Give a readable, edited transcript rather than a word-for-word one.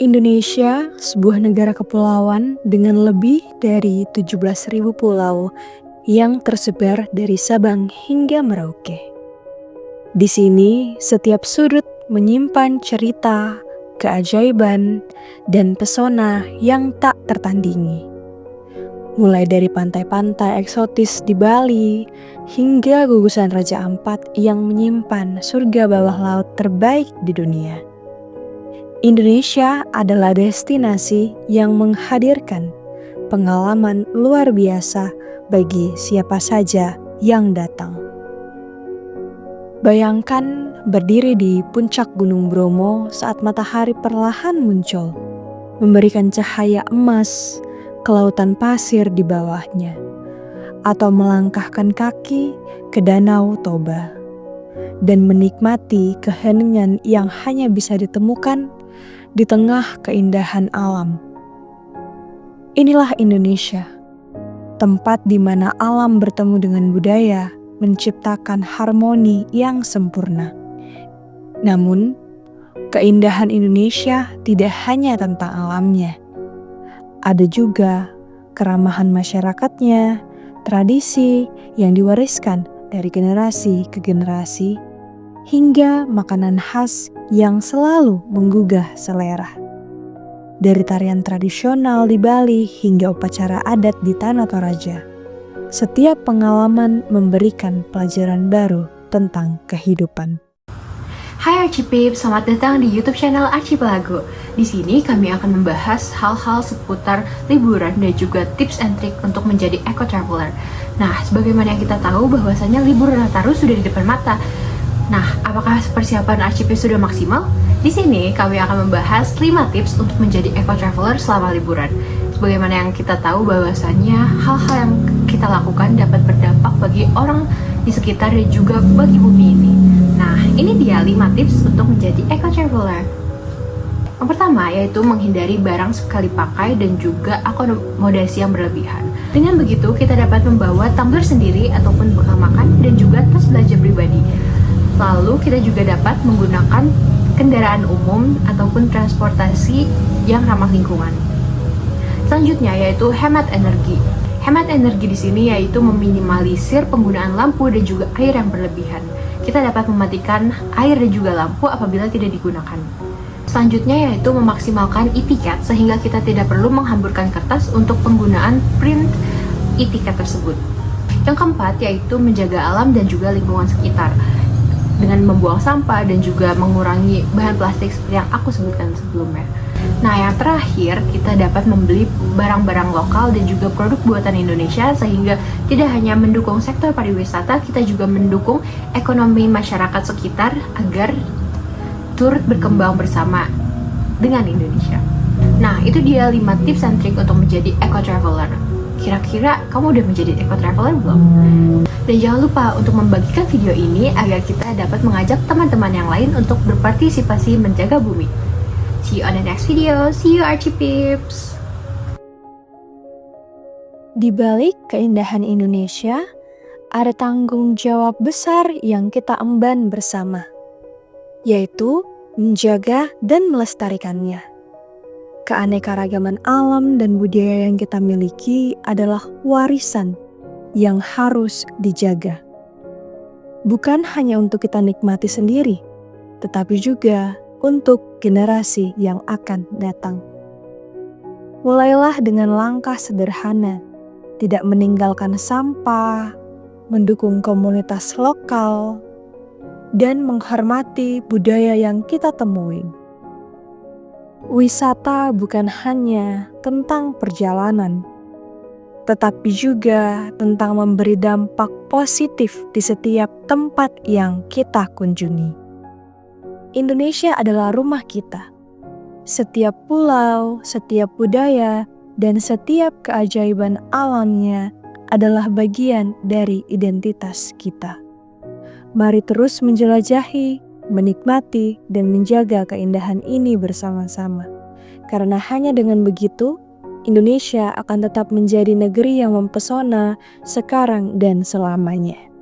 Indonesia, sebuah negara kepulauan dengan lebih dari 17.000 pulau yang tersebar dari Sabang hingga Merauke. Di sini, setiap sudut menyimpan cerita, keajaiban, dan pesona yang tak tertandingi. Mulai dari pantai-pantai eksotis di Bali, hingga gugusan Raja Ampat yang menyimpan surga bawah laut terbaik di dunia. Indonesia adalah destinasi yang menghadirkan pengalaman luar biasa bagi siapa saja yang datang. Bayangkan berdiri di puncak Gunung Bromo saat matahari perlahan muncul, memberikan cahaya emas ke lautan pasir di bawahnya, atau melangkahkan kaki ke Danau Toba dan menikmati keheningan yang hanya bisa ditemukan di tengah keindahan alam. Inilah Indonesia, tempat di mana alam bertemu dengan budaya, menciptakan harmoni yang sempurna. Namun, keindahan Indonesia tidak hanya tentang alamnya. Ada juga keramahan masyarakatnya, tradisi yang diwariskan dari generasi ke generasi, hingga makanan khas yang selalu menggugah selera. Dari tarian tradisional di Bali hingga upacara adat di Tanah Toraja, setiap pengalaman memberikan pelajaran baru tentang kehidupan. Hai Archipip, selamat datang di YouTube channel Archipelago. Di sini kami akan membahas hal-hal seputar liburan dan juga tips and trick untuk menjadi eco traveler. Nah, sebagaimana yang kita tahu bahwasanya libur Nataru sudah di depan mata. Nah, apakah persiapan Archipip sudah maksimal? Di sini kami akan membahas 5 tips untuk menjadi eco traveler selama liburan. Sebagaimana yang kita tahu bahwasanya hal-hal yang kita lakukan dapat berdampak bagi orang di sekitar dan juga bagi bumi ini. Nah, ini dia 5 tips untuk menjadi eco traveler. Yang pertama yaitu menghindari barang sekali pakai dan juga akomodasi yang berlebihan. Dengan begitu, kita dapat membawa tumbler sendiri ataupun bekal makan dan juga tas belanja pribadi. Lalu kita juga dapat menggunakan kendaraan umum ataupun transportasi yang ramah lingkungan. Selanjutnya yaitu hemat energi. Hemat energi di sini yaitu meminimalisir penggunaan lampu dan juga air yang berlebihan. Kita dapat mematikan air dan juga lampu apabila tidak digunakan. Selanjutnya yaitu memaksimalkan e-tiket sehingga kita tidak perlu menghamburkan kertas untuk penggunaan print e-tiket tersebut. Yang keempat yaitu menjaga alam dan juga lingkungan sekitar dengan membuang sampah dan juga mengurangi bahan plastik seperti yang aku sebutkan sebelumnya. Nah, yang terakhir, kita dapat membeli barang-barang lokal dan juga produk buatan Indonesia sehingga tidak hanya mendukung sektor pariwisata, kita juga mendukung ekonomi masyarakat sekitar agar turut berkembang bersama dengan Indonesia. Nah, itu dia 5 tips and trick untuk menjadi eco traveler. Kira-kira kamu udah menjadi eco traveler belum? Dan jangan lupa untuk membagikan video ini agar kita dapat mengajak teman-teman yang lain untuk berpartisipasi menjaga bumi. See you on the next video. See you Archipips. Di balik keindahan Indonesia, ada tanggung jawab besar yang kita emban bersama, yaitu menjaga dan melestarikannya. Keanekaragaman alam dan budaya yang kita miliki adalah warisan yang harus dijaga. Bukan hanya untuk kita nikmati sendiri, tetapi juga untuk generasi yang akan datang. Mulailah dengan langkah sederhana, tidak meninggalkan sampah, mendukung komunitas lokal, dan menghormati budaya yang kita temui. Wisata bukan hanya tentang perjalanan, tetapi juga tentang memberi dampak positif di setiap tempat yang kita kunjungi. Indonesia adalah rumah kita. Setiap pulau, setiap budaya, dan setiap keajaiban alamnya adalah bagian dari identitas kita. Mari terus menjelajahi, menikmati, dan menjaga keindahan ini bersama-sama. Karena hanya dengan begitu, Indonesia akan tetap menjadi negeri yang mempesona sekarang dan selamanya.